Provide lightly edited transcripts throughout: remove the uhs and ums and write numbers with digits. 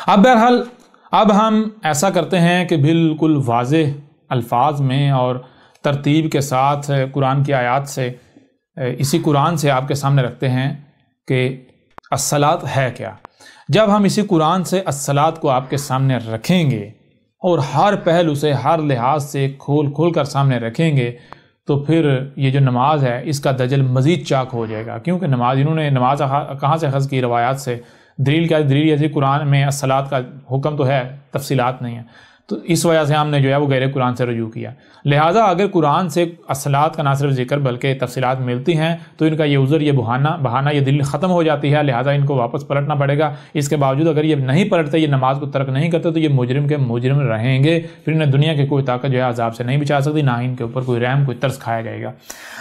اب بہرحال اب ہم ایسا کرتے ہیں کہ بالکل واضح الفاظ میں اور ترتیب کے ساتھ قرآن کی آیات سے اسی قرآن سے آپ کے سامنے رکھتے ہیں کہ الصلاۃ ہے کیا۔ جب ہم اسی قرآن سے الصلاۃ کو آپ کے سامنے رکھیں گے اور ہر پہلو سے ہر لحاظ سے کھول کھول کر سامنے رکھیں گے تو پھر یہ جو نماز ہے اس کا دجل مزید چاک ہو جائے گا، کیونکہ انہوں نے نماز کہاں سے اخذ کی؟ روایات سے۔ دلیل کیا؟ دلیل ایسی قرآن میں الصلاۃ کا حکم تو ہے، تفصیلات نہیں ہے، تو اس وجہ سے ہم نے جو ہے وہ غیر قرآن سے رجوع کیا۔ لہٰذا اگر قرآن سے الصلاۃ کا نہ صرف ذکر بلکہ تفصیلات ملتی ہیں تو ان کا یہ عذر، یہ بہانہ، یہ دلیل ختم ہو جاتی ہے، لہٰذا ان کو واپس پلٹنا پڑے گا۔ اس کے باوجود اگر یہ نہیں پلٹتے، یہ نماز کو ترک نہیں کرتے تو یہ مجرم کے مجرم رہیں گے، پھر انہیں دنیا کی کوئی طاقت جو ہے عذاب سے نہیں بچا سکتی، نہ ہی ان کے اوپر کوئی رحم، کوئی ترس کھایا جائے گا۔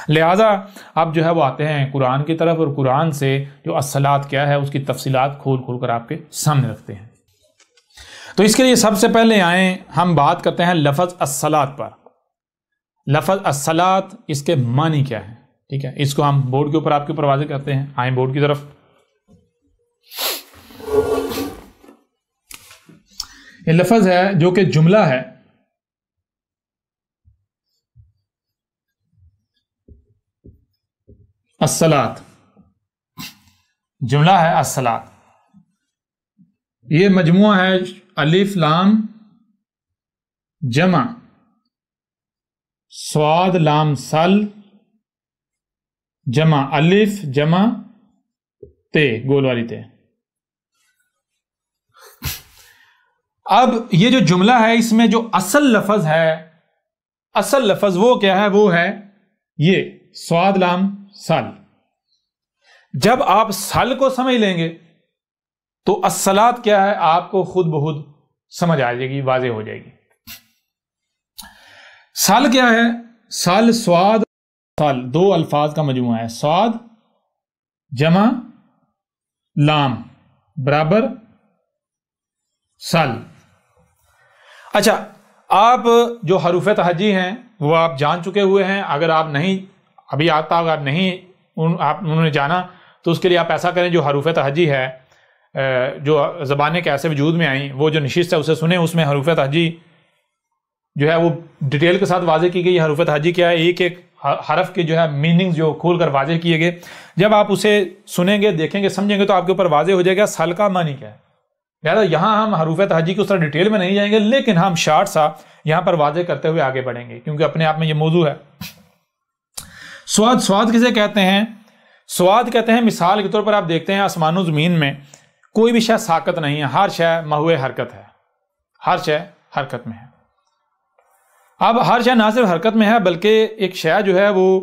لہٰذا اب جو ہے وہ آتے ہیں قرآن کی طرف، اور قرآن سے جو الصلاۃ کیا ہے اس کی تفصیلات کھول کھول کر آپ کے سامنے رکھتے ہیں۔ تو اس کے لیے سب سے پہلے آئیں ہم بات کرتے ہیں لفظ الصلاۃ پر۔ لفظ الصلاۃ اس کے معنی کیا ہے؟ ٹھیک ہے، اس کو ہم بورڈ کے اوپر آپ کے اوپر واضح کرتے ہیں۔ آئیں بورڈ کی طرف۔ یہ لفظ ہے جو کہ جملہ ہے، الصلاۃ جملہ ہے الصلاۃ۔ یہ مجموعہ ہے الف لام جمع صاد لام سل جمع الف جمع تے، گول والی تے۔ اب یہ جو جملہ ہے اس میں جو اصل لفظ ہے، اصل لفظ وہ کیا ہے؟ وہ ہے یہ صاد لام سل۔ جب آپ سل کو سمجھ لیں گے تو الصلاۃ کیا ہے آپ کو خود بخود سمجھ آ جائے گی، واضح ہو جائے گی۔ سل کیا ہے؟ سل صاد سل دو الفاظ کا مجموعہ ہے، صاد جمع لام برابر سل۔ اچھا، آپ جو حروف تہجی ہیں وہ آپ جان چکے ہوئے ہیں، اگر آپ نہیں ابھی آتا اگر نہیں انہوں نے جانا تو اس کے لیے آپ ایسا کریں، جو حروف تہجی ہے جو زبانیں کیسے وجود میں آئیں وہ جو نشست ہے اسے سنیں، اس میں حروف تہجی جو ہے وہ ڈیٹیل کے ساتھ واضح کی گئی۔ حروف تہجی کیا ہے؟ ایک ایک حرف کے جو ہے میننگ جو کھول کر واضح کیے گئے۔ جب آپ اسے سنیں گے، دیکھیں گے، سمجھیں گے تو آپ کے اوپر واضح ہو جائے گا سل کا معنی کیا ہے۔ لہٰذا یہاں ہم حروف تہجی کی اس طرح ڈیٹیل میں نہیں جائیں گے، لیکن ہم شارٹ سا یہاں پر واضح کرتے ہوئے آگے بڑھیں گے، کیونکہ اپنے آپ میں یہ موضوع ہے۔ سواد کسے کہتے ہیں؟ سواد کہتے ہیں، مثال کے طور پر آپ دیکھتے ہیں آسمان و زمین میں کوئی بھی شے ساکت نہیں ہے، ہر شے محو حرکت ہے، ہر شے حرکت میں ہے۔ اب ہر شے نہ صرف حرکت میں ہے بلکہ ایک شے جو ہے وہ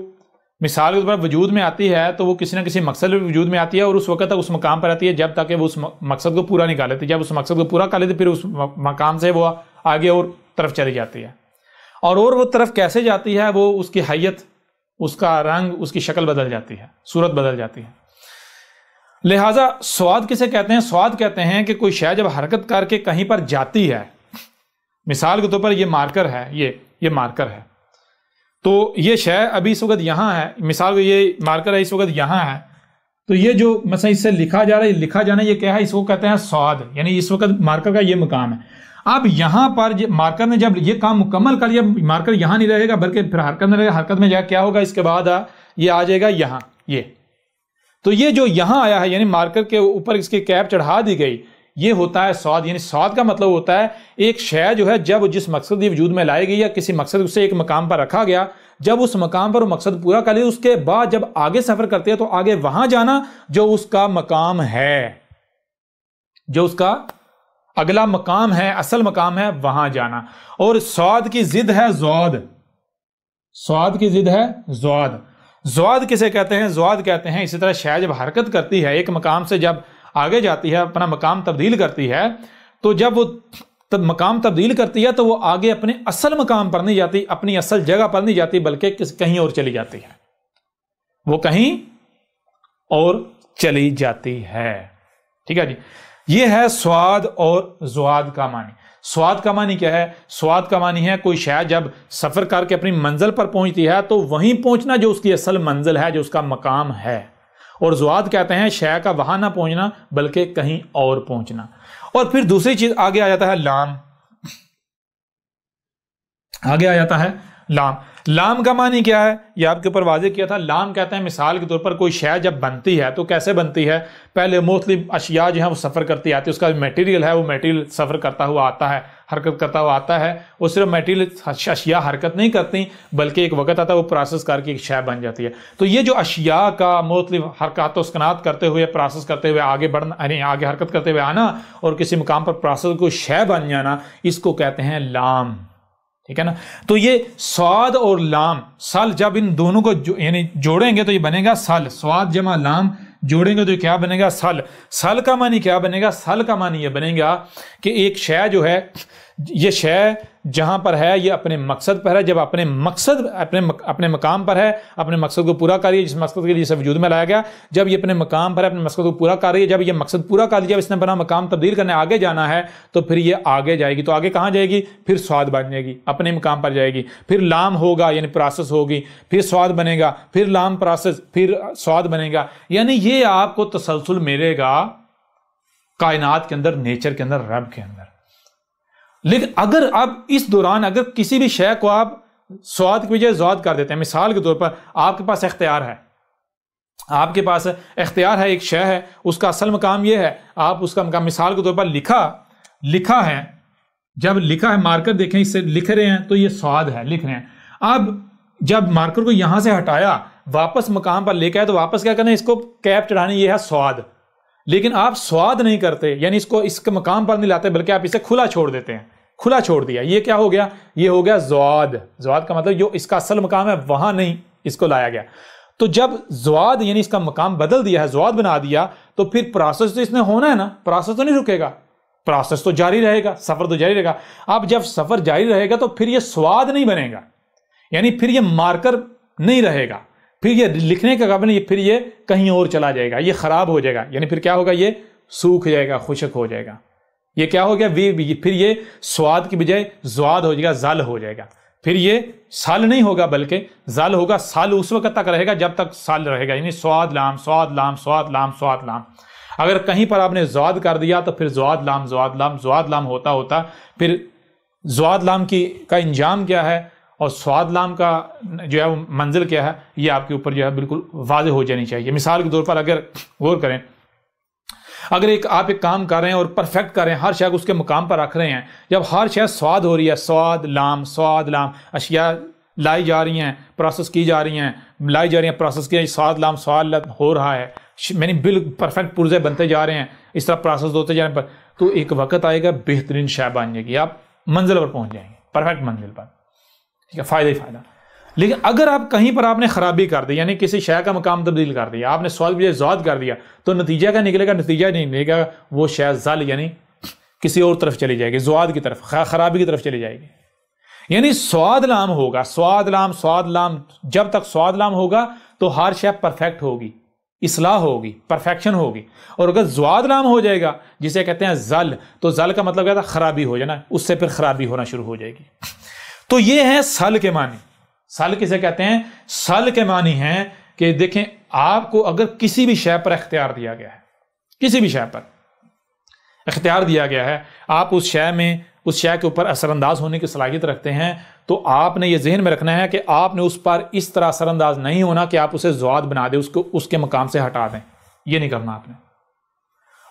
مثال کے طور پر وجود میں آتی ہے تو وہ کسی نہ کسی مقصد میں وجود میں آتی ہے، اور اس وقت تک اس مقام پر آتی ہے جب تک کہ وہ اس مقصد کو پورا نہیں کر لیتی۔ جب اس مقصد کو پورا کر لیتی پھر اس مقام سے وہ آگے اور طرف چلی جاتی ہے، اور وہ طرف کیسے جاتی ہے؟ وہ اس کی حیت، اس کا رنگ، اس کی شکل بدل جاتی ہے، صورت بدل جاتی ہے۔ لہٰذا سواد کسے کہتے ہیں؟ سواد کہتے ہیں کہ کوئی شے جب حرکت کر کے کہیں پر جاتی ہے، مثال کے طور پر یہ مارکر ہے، یہ مارکر ہے، تو یہ شے ابھی اس وقت یہاں ہے، مثال کو یہ مارکر ہے اس وقت یہاں ہے، تو یہ جو مثلا اس سے لکھا جا رہا ہے، لکھا جانا یہ کیا ہے؟ اس کو کہتے ہیں سواد، یعنی اس وقت مارکر کا یہ مقام ہے۔ اب یہاں پر مارکر نے جب یہ کام مکمل کر لیا، مارکر یہاں نہیں رہے گا بلکہ پھر حرکت میں رہے گا، حرکت میں جا کیا ہوگا؟ اس کے بعد یہ آ جائے گا یہاں، یہ تو یہ جو یہاں آیا ہے یعنی مارکر کے اوپر اس کی کیپ چڑھا دی گئی، یہ ہوتا ہے سواد۔ یعنی سواد کا مطلب ہوتا ہے ایک شے جو ہے جب جس مقصد کی وجود میں لائی گئی یا کسی مقصد سے ایک مقام پر رکھا گیا، جب اس مقام پر وہ مقصد پورا کر لیا اس کے بعد جب آگے سفر کرتے ہیں تو آگے وہاں جانا جو اس کا مقام ہے، جو اس کا اگلا مقام ہے، اصل مقام ہے، وہاں جانا۔ اور سواد کی ضد ہے زواد، سواد کی ضد ہے زواد۔ زواد کسے کہتے ہیں؟ زواد کہتے ہیں اسی طرح شے جب حرکت کرتی ہے ایک مقام سے جب آگے جاتی ہے، اپنا مقام تبدیل کرتی ہے، تو جب وہ مقام تبدیل کرتی ہے تو وہ آگے اپنے اصل مقام پر نہیں جاتی، اپنی اصل جگہ پر نہیں جاتی بلکہ کہیں اور چلی جاتی ہے، وہ کہیں اور چلی جاتی ہے۔ ٹھیک ہے جی، یہ ہے سواد اور زواد کا معنی۔ سواد کا معنی کیا ہے؟ سواد کا معنی ہے کوئی شے جب سفر کر کے اپنی منزل پر پہنچتی ہے تو وہیں پہنچنا جو اس کی اصل منزل ہے، جو اس کا مقام ہے، اور زواد کہتے ہیں شے کا وہاں نہ پہنچنا بلکہ کہیں اور پہنچنا. اور پھر دوسری چیز آگے آ جاتا ہے لام. آگے آ جاتا ہے لام. لام کا معنی کیا ہے یہ آپ کے اوپر واضح کیا تھا. لام کہتے ہیں مثال کے طور پر کوئی شے جب بنتی ہے تو کیسے بنتی ہے؟ پہلے مختلف اشیاء جو ہیں وہ سفر کرتی آتی ہے، اس کا میٹیریل ہے وہ میٹیریل سفر کرتا ہوا آتا ہے، حرکت کرتا ہوا آتا ہے. وہ صرف میٹیریل اشیاء حرکت نہیں کرتی بلکہ ایک وقت آتا ہے وہ پروسیس کر کے ایک شے بن جاتی ہے. تو یہ جو اشیاء کا مختلف حرکات و سکنات کرتے ہوئے پروسیس کرتے ہوئے آگے بڑھنا، یعنی آگے حرکت کرتے ہوئے آنا اور کسی مقام پر پروسیس کو شے بن جانا، اس کو کہتے ہیں لام. ٹھیک ہے نا. تو یہ سواد اور لام، سل جب ان دونوں کو یعنی جوڑیں گے تو یہ بنے گا سل. سواد جمع لام جوڑیں گے تو یہ کیا بنے گا؟ سل. سل کا معنی کیا بنے گا؟ سل کا معنی یہ بنے گا کہ ایک شے جو ہے، یہ شے جہاں پر ہے یہ اپنے مقصد پر ہے. جب اپنے مقصد اپنے مقام پر ہے، اپنے مقصد کو پورا کر رہی ہے جس مقصد کے لیے اسے وجود میں لایا گیا، جب یہ اپنے مقام پر ہے اپنے مقصد کو پورا کر رہی ہے، جب یہ مقصد پورا کر لیا اس نے اپنا مقام تبدیل کرنے آگے جانا ہے تو پھر یہ آگے جائے گی. تو آگے کہاں جائے گی؟ پھر سواد بن جائے گی، اپنے مقام پر جائے گی. پھر لام ہوگا یعنی پروسیس ہوگی، پھر سواد بنے گا، پھر لام پروسیس، پھر سواد بنے گا. یعنی یہ آپ کو تسلسل ملے گا کائنات کے اندر، نیچر کے اندر، رب کے اندر. لیکن اگر اب اس دوران اگر کسی بھی شے کو آپ سواد کی بجائے زواد کر دیتے ہیں، مثال کے طور پر آپ کے پاس اختیار ہے، آپ کے پاس اختیار ہے، ایک شے ہے، اس کا اصل مقام یہ ہے، آپ اس کا مقام مثال کے طور پر لکھا ہے، جب لکھا ہے مارکر دیکھیں اس سے لکھ رہے ہیں تو یہ سواد ہے، لکھ رہے ہیں. اب جب مارکر کو یہاں سے ہٹایا واپس مقام پر لے کے آئے تو واپس کیا کرنا ہے؟ اس کو کیپ چڑھانی، یہ ہے سواد. لیکن آپ سواد نہیں کرتے، یعنی اس کے مقام پر نہیں لاتے بلکہ آپ اسے کھلا چھوڑ دیتے ہیں. کھلا چھوڑ دیا، یہ کیا ہو گیا؟ یہ ہو گیا زواد. زواد کا مطلب جو اس کا اصل مقام ہے وہاں نہیں اس کو لایا گیا. تو جب زواد یعنی اس کا مقام بدل دیا ہے، زواد بنا دیا، تو پھر پروسیس تو اس نے ہونا ہے نا، پروسیس تو نہیں رکے گا، پروسیس تو جاری رہے گا، سفر تو جاری رہے گا. اب جب سفر جاری رہے گا تو پھر یہ سواد نہیں بنے گا، یعنی پھر یہ مارکر نہیں رہے گا، پھر یہ لکھنے کا قابل نہیں، پھر یہ کہیں اور چلا جائے گا، یہ خراب ہو جائے گا. یعنی پھر کیا ہوگا؟ یہ سوکھ جائے گا، خشک ہو جائے گا. یہ کیا ہو گیا؟ پھر یہ سواد کی بجائے زواد ہو جائے گا، زل ہو جائے گا. پھر یہ سال نہیں ہوگا بلکہ زل ہوگا. سال اس وقت تک رہے گا جب تک سال رہے گا، یعنی سواد لام سواد لام سواد لام سواد لام. اگر کہیں پر آپ نے زواد کر دیا تو پھر زواد لام زواد لام زواد لام ہوتا پھر زواد لام کا انجام کیا ہے اور سواد لام کا جو ہے منزل کیا ہے، یہ آپ کے اوپر جو ہے بالکل واضح ہو جانی چاہیے. مثال کے طور پر اگر غور کریں، اگر آپ ایک کام کر رہے ہیں اور پرفیکٹ کر رہے ہیں، ہر شے کو اس کے مقام پر رکھ رہے ہیں، جب ہر شے سواد ہو رہی ہے، سواد لام اشیاء لائی جا رہی ہیں، پروسیس کی جا رہی ہیں، لائی جا رہی ہیں، پروسیس کی، سواد لام ہو رہا ہے، یعنی بالکل پرفیکٹ پرزے بنتے جا رہے ہیں، اس طرح پروسیس ہوتے جانے پر تو ایک وقت آئے گا بہترین شے بن جائے گی، آپ منزل پر پہنچ جائیں گے، پرفیکٹ منزل پر. ٹھیک ہے، فائدہ ہی فائدہ. لیکن اگر آپ کہیں پر آپ نے خرابی کر دی، یعنی کسی شے کا مقام تبدیل کر دیا، آپ نے سواد بجائے زواد کر دیا، تو نتیجہ کیا نکلے گا؟ نتیجہ نہیں نکلے گا، وہ شے زل یعنی کسی اور طرف چلی جائے گی، زواد کی طرف، خرابی کی طرف چلی جائے گی. یعنی سواد لام ہوگا، سواد لام، جب تک سواد لام ہوگا تو ہر شے پرفیکٹ ہوگی، اصلاح ہوگی، پرفیکشن ہوگی. اور اگر زواد لام ہو جائے گا جسے کہتے ہیں زل، تو زل کا مطلب کیا تھا؟ خرابی ہو جانا، اس سے پھر خرابی ہونا شروع ہو جائے گی. تو یہ ہے سل کے معنی. سل کسے کہتے ہیں؟ سل کے معنی ہیں کہ دیکھیں آپ کو اگر کسی بھی شے پر اختیار دیا گیا ہے، کسی بھی شے پر اختیار دیا گیا ہے، آپ اس شے کے اوپر اثر انداز ہونے کی صلاحیت رکھتے ہیں، تو آپ نے یہ ذہن میں رکھنا ہے کہ آپ نے اس پر اس طرح اثر انداز نہیں ہونا کہ آپ اسے زواد بنا دیں، اس کے مقام سے ہٹا دیں. یہ نہیں کرنا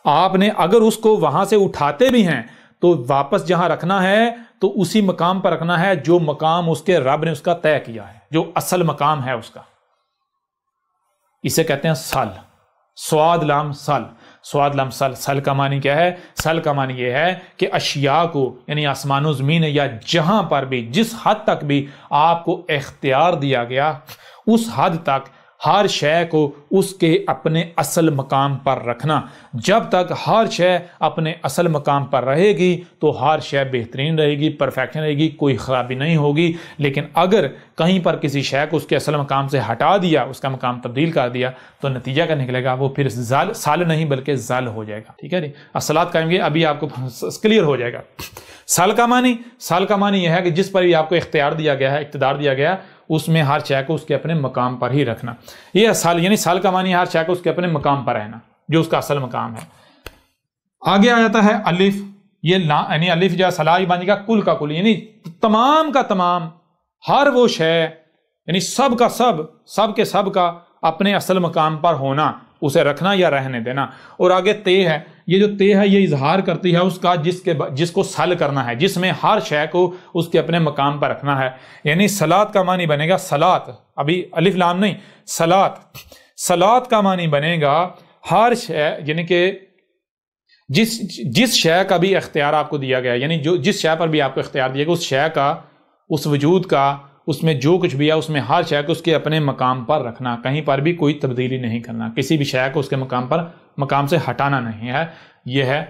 آپ نے اگر اس کو وہاں سے اٹھاتے بھی ہیں تو واپس جہاں رکھنا ہے تو اسی مقام پر رکھنا ہے جو مقام اس کے رب نے اس کا طے کیا ہے، جو اصل مقام ہے اس کا. اسے کہتے ہیں سل. سواد لام سل، سواد لام سل. سل کا معنی کیا ہے؟ سل کا معنی یہ ہے کہ اشیاء کو، یعنی آسمان و زمین یا جہاں پر بھی جس حد تک بھی آپ کو اختیار دیا گیا، اس حد تک ہر شے کو اس کے اپنے اصل مقام پر رکھنا. جب تک ہر شے اپنے اصل مقام پر رہے گی تو ہر شے بہترین رہے گی، پرفیکشن رہے گی، کوئی خرابی نہیں ہوگی. لیکن اگر کہیں پر کسی شے کو اس کے اصل مقام سے ہٹا دیا، اس کا مقام تبدیل کر دیا، تو نتیجہ کیا نکلے گا؟ وہ پھر سال نہیں بلکہ زل ہو جائے گا. ٹھیک ہے جی، اصلاحات کریں گے ابھی آپ کو کلیئر ہو جائے گا. سال کا معنی یہ ہے کہ جس پر بھی آپ کو اختیار دیا گیا ہے، اقتدار دیا گیا ہے، اس میں ہر شے کو اس کے اپنے مقام پر ہی رکھنا. یہ سل یعنی سل کا معنی ہر شے کو اس کے اپنے مقام پر رہنا جو اس کا اصل مقام ہے. آگے آ جاتا ہے الف. یہ یعنی الف جو صلاح بن گا کل کا کل یعنی تمام کا تمام ہر وہ شے یعنی سب کا سب کے سب کا اپنے اصل مقام پر ہونا اسے رکھنا یا رہنے دینا. اور آگے تے ہے. یہ جو تے ہے یہ اظہار کرتی ہے اس کا جس کو سل کرنا ہے جس میں ہر شے کو اس کے اپنے مقام پر رکھنا ہے. یعنی صلاۃ کا معنی بنے گا صلاۃ ابھی الف لام نہیں صلاۃ کا معنی بنے گا ہر شے یعنی کہ جس شے کا بھی اختیار آپ کو دیا گیا یعنی جس شے پر بھی آپ کو اختیار دیا گیا اس شے کا اس وجود کا اس میں جو کچھ بھی ہے اس میں ہر شے کو اس کے اپنے مقام پر رکھنا کہیں پر بھی کوئی تبدیلی نہیں کرنا کسی بھی شے کو اس کے مقام سے ہٹانا نہیں ہے. یہ ہے